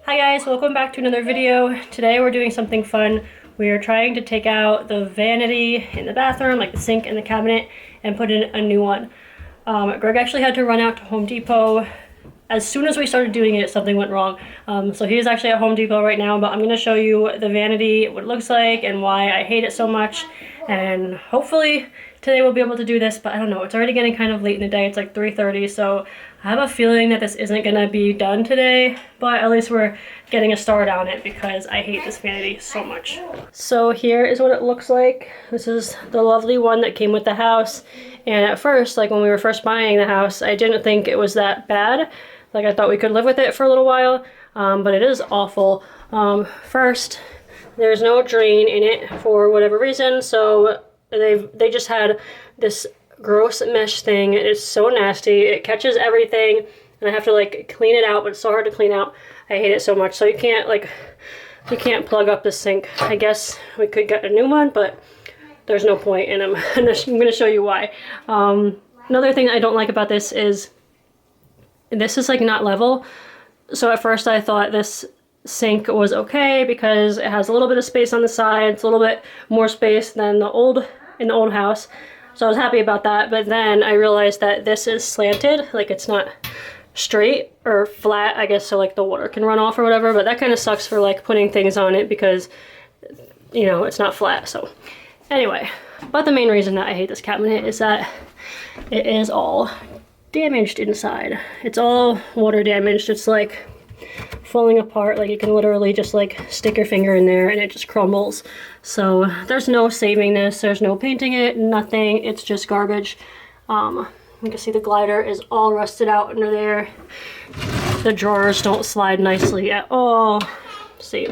Hi guys, welcome back to another video. Today we're doing something fun. We are trying to take out the vanity in the bathroom, like the sink and the cabinet, and put in a new one. Greg actually had to run out to Home Depot. As soon as we started doing it, something went wrong. So he's actually at Home Depot right now, but I'm going to show you the vanity, what it looks like, and why I hate it so much. And hopefully today we'll be able to do this, but I don't know. It's already getting kind of late in the day. It's like 3:30, so I have a feeling that this isn't going to be done today, but at least we're getting a start on it because I hate this vanity so much. So here is what it looks like. This is the lovely one that came with the house. And at first, like when we were first buying the house, I didn't think it was that bad. Like I thought we could live with it for a little while, but it is awful. First, there's no drain in it for whatever reason, so they just had this gross mesh thing. It's so nasty. It catches everything, and I have to like clean it out, but it's so hard to clean out. I hate it so much. So you can't plug up the sink. I guess we could get a new one, but there's no point, and I'm gonna show you why. Another thing I don't like about this is like not level. So at first I thought this sink was okay because it has a little bit of space on the side. It's a little bit more space than in the old house. So I was happy about that, but then I realized that this is slanted, like it's not straight or flat, I guess, so like the water can run off or whatever, but that kind of sucks for like putting things on it because, you know, it's not flat. So anyway, but the main reason that I hate this cabinet is that it is all damaged inside. It's all water damaged. It's like falling apart. Like you can literally just like stick your finger in there and it just crumbles. So there's no saving this. There's no painting it, nothing. It's just garbage. You can see the glider is all rusted out under there. The drawers don't slide nicely at all. See,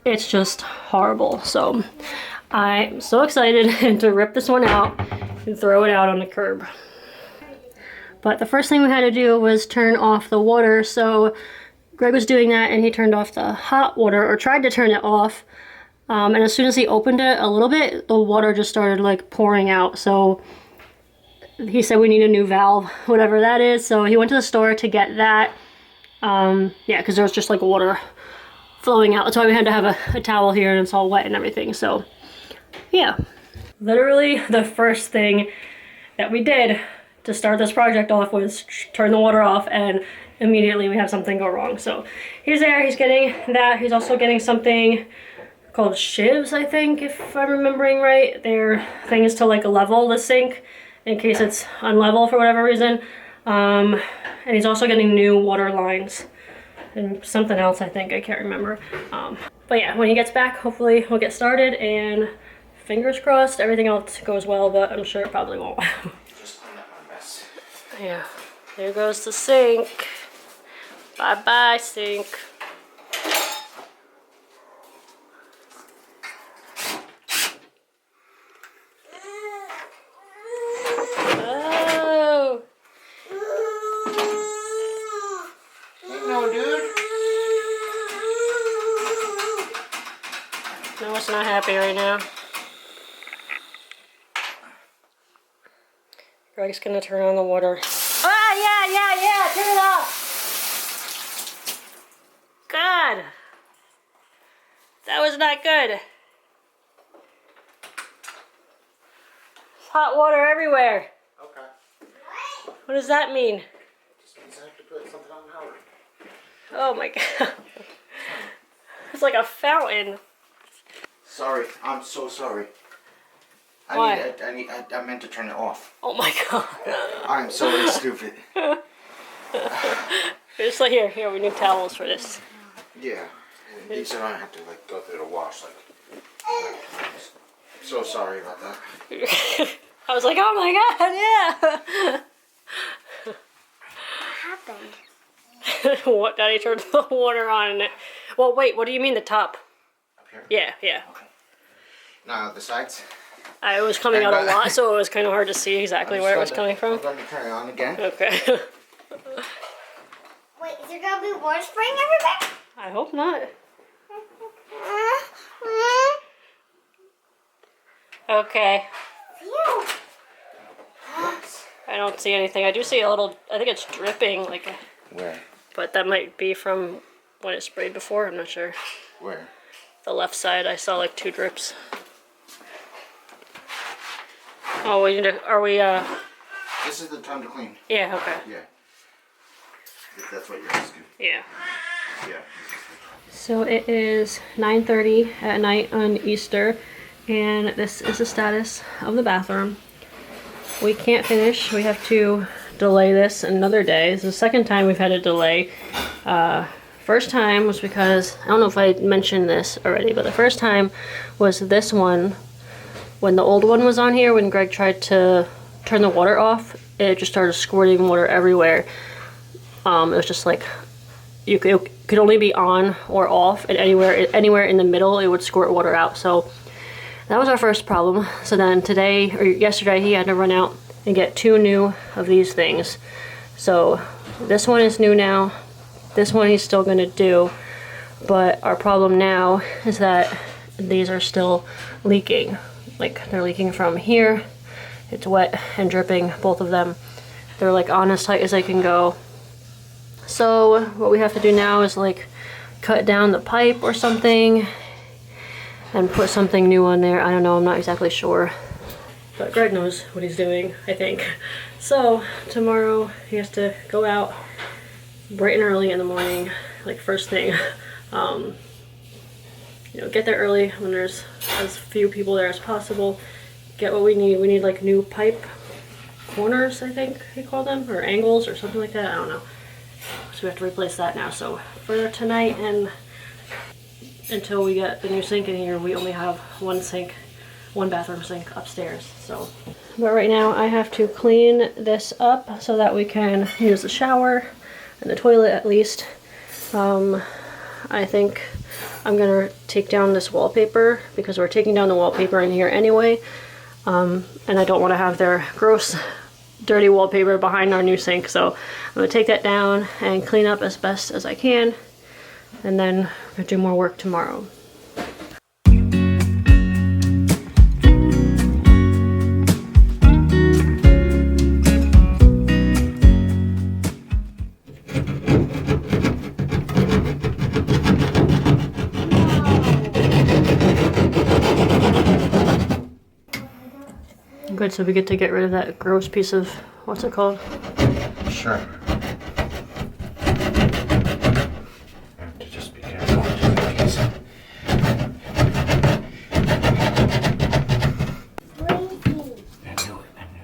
it's just horrible. So I'm so excited to rip this one out and throw it out on the curb. But the first thing we had to do was turn off the water. So Greg was doing that and he turned off the hot water, or tried to turn it off. And as soon as he opened it a little bit, the water just started like pouring out. So he said we need a new valve, whatever that is. So he went to the store to get that. Yeah, because there was just like water flowing out. That's why we had to have a towel here, and it's all wet and everything. So yeah, literally the first thing that we did to start this project off was turn the water off, and immediately we have something go wrong. So he's there, he's getting that. He's also getting something called shivs, I think, if I'm remembering right. Their thing is to like level the sink in case it's unlevel for whatever reason. And he's also getting new water lines and something else, I think, I can't remember. But yeah, when he gets back, hopefully we'll get started, and fingers crossed everything else goes well, but I'm sure it probably won't. Yeah, there goes the sink. Bye-bye, sink. Oh. No, dude. No, it's not happy right now. Greg's gonna turn on the water. Ah, yeah, turn it off. God, that was not good. Hot water everywhere. Okay. What does that mean? Just means I have to put something on Howard. Oh my God. It's like a fountain. Sorry, I'm so sorry. Why? I meant to turn it off. Oh my God. I'm so stupid. Just like here, we need towels for this. Yeah. And he said I have to like go through the wash like so sorry about that. I was like, oh my God, yeah. What happened? What? Daddy turned the water on and it... Well, wait, what do you mean the top? Up here? Yeah. Okay. Now the sides. It was coming out a lot, so it was kind of hard to see exactly where it was coming from. I'm going to turn it on again. Okay. Wait, is there gonna be water spraying everywhere? I hope not. Okay. Phew. I don't see anything. I do see a little, I think it's dripping, like, Where? but that might be from when it sprayed before. I'm not sure. Where? The left side, I saw like 2 drips. Oh, we need to, are we, This is the time to clean. yeah, okay. Yeah. If that's what you're asking. Yeah. Yeah. So it is 9:30 at night on Easter, and this is the status of the bathroom. We can't finish. We have to delay this another day. It's the second time we've had a delay. First time was because, I don't know if I mentioned this already, but the first time was this one. When the old one was on here, when Greg tried to turn the water off, it just started squirting water everywhere. It was just like, it could only be on or off, and anywhere in the middle it would squirt water out. So that was our first problem. So then today, or yesterday, he had to run out and get 2 new of these things. So this one is new now. This one he's still gonna do. But our problem now is that these are still leaking. Like, they're leaking from here. It's wet and dripping, both of them. They're like on as tight as they can go. So what we have to do now is like cut down the pipe or something and put something new on there. I don't know, I'm not exactly sure. But Greg knows what he's doing, I think. So tomorrow he has to go out bright and early in the morning, like first thing. You know, get there early when there's as few people there as possible. Get what we need. We need like new pipe corners, I think he called them, or angles or something like that. I don't know. So we have to replace that now. So for tonight and until we get the new sink in here, we only have one bathroom sink upstairs. So, but right now I have to clean this up so that we can use the shower and the toilet at least. I think I'm gonna take down this wallpaper because we're taking down the wallpaper in here anyway. And I don't want to have their gross, dirty wallpaper behind our new sink. So I'm gonna take that down and clean up as best as I can. And then we're gonna do more work tomorrow. Good, so we get to get rid of that gross piece of, what's it called? Sure. I have to just be careful just in case. I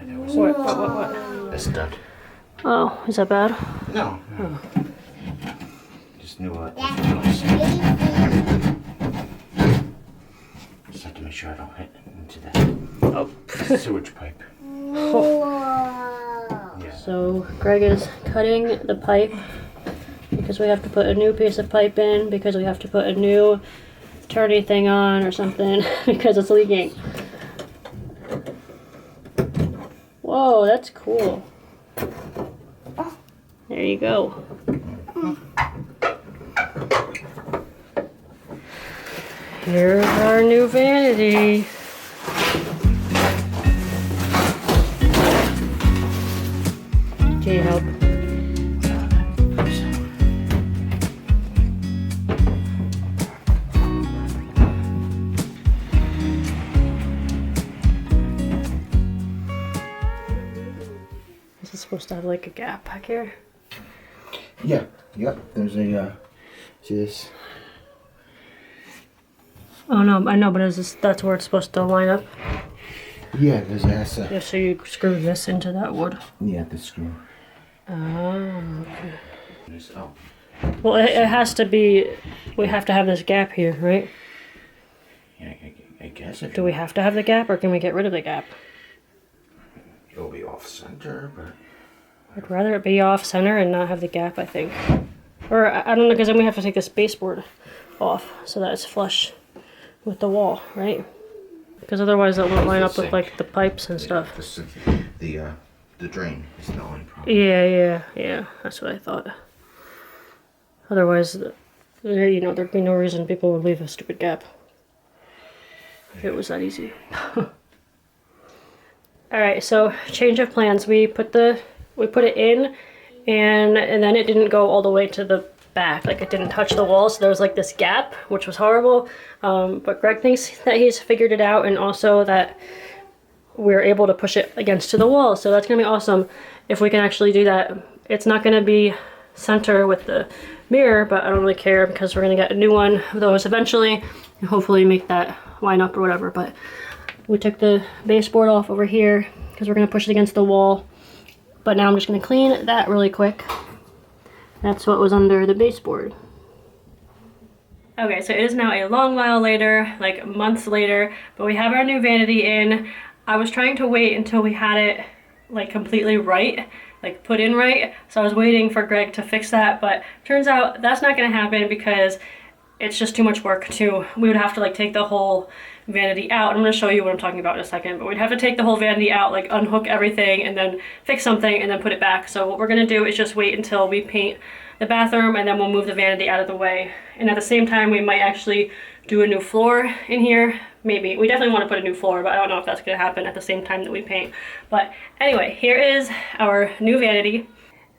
knew there was What? a stud. Oh, is that bad? No. Oh. Just knew what. Just have to make sure I don't hit into the sewage pipe. Yeah. So Greg is cutting the pipe because we have to put a new piece of pipe in, because we have to put a new turny thing on or something because it's leaking. Whoa, that's cool. There you go. Here's our new vanity. Can you help? This is supposed to have like a gap back here. Yeah. Yep. There's a. See this? Oh no, I know, but is this, that's where it's supposed to line up? Yeah. There's a. Yeah, so you screw this into that wood. Yeah, the screw. Oh, okay. Oh. Well, it has to be, we have to have this gap here, right? Yeah, I guess. If Do we have to have the gap, or can we get rid of the gap? It'll be off center, but. I'd rather it be off center and not have the gap, I think. Or, I don't know, because then we have to take this baseboard off so that it's flush with the wall, right? Because otherwise it won't line up with, like, the pipes and stuff. The drain is the only problem. Yeah, that's what I thought. Otherwise, you know, there'd be no reason people would leave a stupid gap. If it was that easy. Alright, so change of plans. We put it and then it didn't go all the way to the back, like it didn't touch the wall, so there was like this gap, which was horrible. But Greg thinks that he's figured it out, and also that we're able to push it against to the wall, so that's gonna be awesome if we can actually do that. It's not gonna be center with the mirror, but I don't really care because we're gonna get a new one of those eventually and hopefully make that line up or whatever. But we took the baseboard off over here because we're gonna push it against the wall, but now I'm just gonna clean that really quick. That's what was under the baseboard. Okay, so it is now a long while later, like months later, but we have our new vanity in. I was trying to wait until we had it like completely right, like put in right. So I was waiting for Greg to fix that, but turns out that's not gonna happen because it's just too much work we would have to like take the whole vanity out. I'm gonna show you what I'm talking about in a second, but we'd have to take the whole vanity out, like unhook everything and then fix something and then put it back. So what we're gonna do is just wait until we paint the bathroom and then we'll move the vanity out of the way. And at the same time, we might actually do a new floor in here. Maybe. We definitely want to put a new floor, but I don't know if that's gonna happen at the same time that we paint. But anyway, here is our new vanity.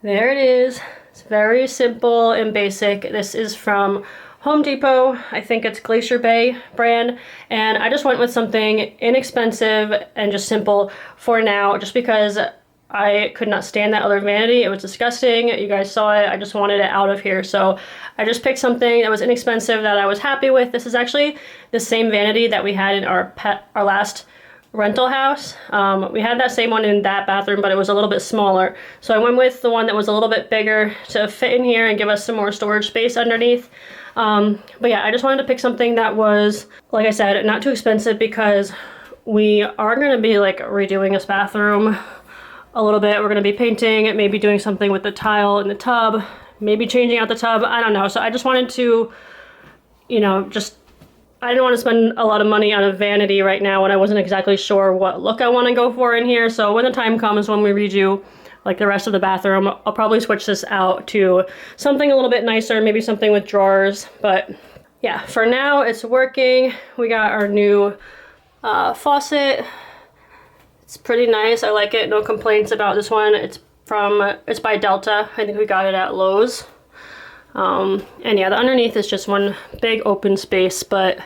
There it is. It's very simple and basic. This is from Home Depot. I think it's Glacier Bay brand, and I just went with something inexpensive and just simple for now, just because I could not stand that other vanity. It was disgusting. You guys saw it. I just wanted it out of here, so I just picked something that was inexpensive that I was happy with. This is actually the same vanity that we had in our last rental house. We had that same one in that bathroom, but it was a little bit smaller, so I went with the one that was a little bit bigger to fit in here and give us some more storage space underneath. But yeah, I just wanted to pick something that was, like I said, not too expensive, because we are going to be like redoing this bathroom a little bit. We're going to be painting, maybe doing something with the tile in the tub, maybe changing out the tub, I don't know. So I just wanted to, you know, I didn't want to spend a lot of money on a vanity right now when I wasn't exactly sure what look I want to go for in here. So when the time comes when we redo like the rest of the bathroom, I'll probably switch this out to something a little bit nicer, maybe something with drawers. But yeah, for now it's working. We got our new faucet. It's pretty nice. I like it. No complaints about this one. It's by Delta. I think we got it at Lowe's. And yeah, the underneath is just one big open space, but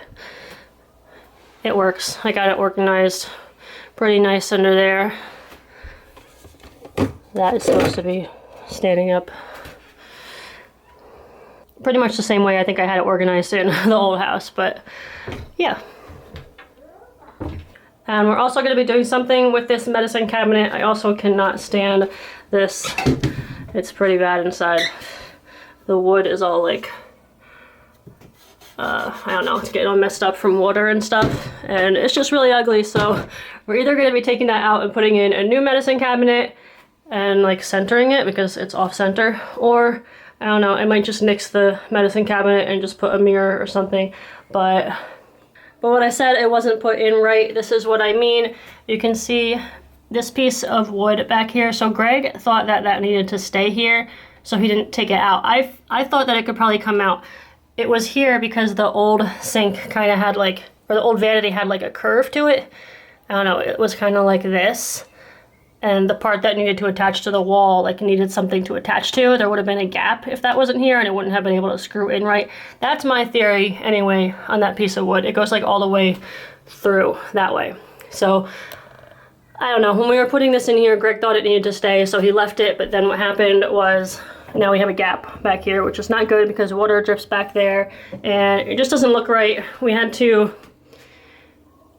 it works. I got it organized pretty nice under there. That is supposed to be standing up pretty much the same way I think I had it organized in the old house, but yeah. And we're also going to be doing something with this medicine cabinet. I also cannot stand this. It's pretty bad inside. The wood is all like, I don't know, it's getting all messed up from water and stuff. And it's just really ugly, so we're either going to be taking that out and putting in a new medicine cabinet and like centering it because it's off center, or I don't know, I might just nix the medicine cabinet and just put a mirror or something. But when I said it wasn't put in right, this is what I mean. You can see this piece of wood back here. So Greg thought that that needed to stay here, so he didn't take it out. I thought that it could probably come out. It was here because the old sink kind of had like, or the old vanity had like a curve to it. I don't know, it was kind of like this. And the part that needed to attach to the wall, like needed something to attach to. There would have been a gap if that wasn't here, and it wouldn't have been able to screw in right. That's my theory anyway on that piece of wood. It goes like all the way through that way. So I don't know, when we were putting this in here, Greg thought it needed to stay, so he left it, but then what happened was now we have a gap back here, which is not good because water drips back there and it just doesn't look right. We had to,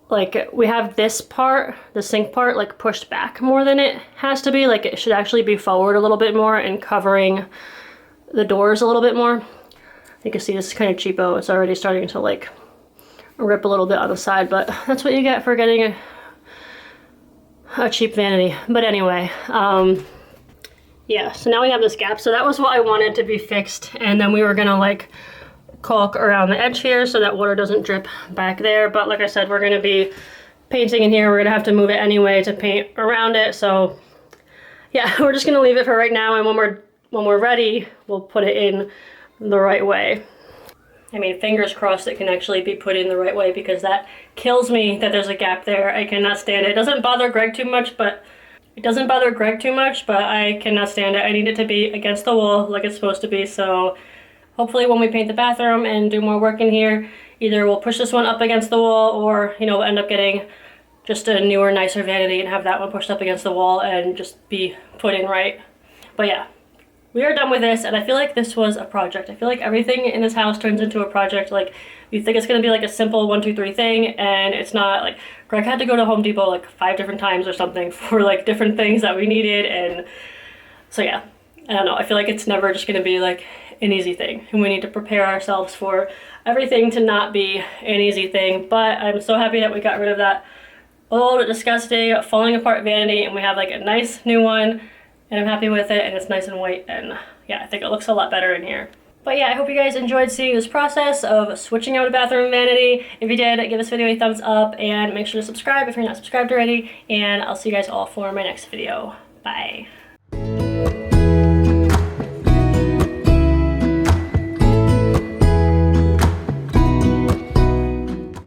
like, we have this part, the sink part, like pushed back more than it has to be. Like, it should actually be forward a little bit more and covering the doors a little bit more. You can see this is kind of cheapo. It's already starting to like rip a little bit on the side, but that's what you get for getting a cheap vanity. But anyway, yeah, so now we have this gap. So that was what I wanted to be fixed, and then we were gonna like caulk around the edge here so that water doesn't drip back there. But like I said, we're gonna be painting in here. We're gonna have to move it anyway to paint around it. So yeah, we're just gonna leave it for right now, and when we're ready, we'll put it in the right way. I mean, fingers crossed it can actually be put in the right way, because that kills me that there's a gap there. I cannot stand it. It doesn't bother Greg too much, but It doesn't bother Greg too much, but I cannot stand it. I need it to be against the wall like it's supposed to be, so hopefully when we paint the bathroom and do more work in here, either we'll push this one up against the wall or, you know, we'll end up getting just a newer, nicer vanity and have that one pushed up against the wall and just be put in right. But yeah, we are done with this, and I feel like this was a project. I feel like everything in this house turns into a project. Like, you think it's gonna be like a simple 1, 2, 3 thing, and it's not. Like, Greg had to go to Home Depot like 5 different times or something for like different things that we needed, and so yeah, I don't know. I feel like it's never just gonna be like an easy thing, and we need to prepare ourselves for everything to not be an easy thing. But I'm so happy that we got rid of that old, disgusting, falling apart vanity, and we have like a nice new one, and I'm happy with it, and it's nice and white, and yeah, I think it looks a lot better in here. But yeah, I hope you guys enjoyed seeing this process of switching out a bathroom vanity. If you did, give this video a thumbs up, and make sure to subscribe if you're not subscribed already, and I'll see you guys all for my next video. Bye.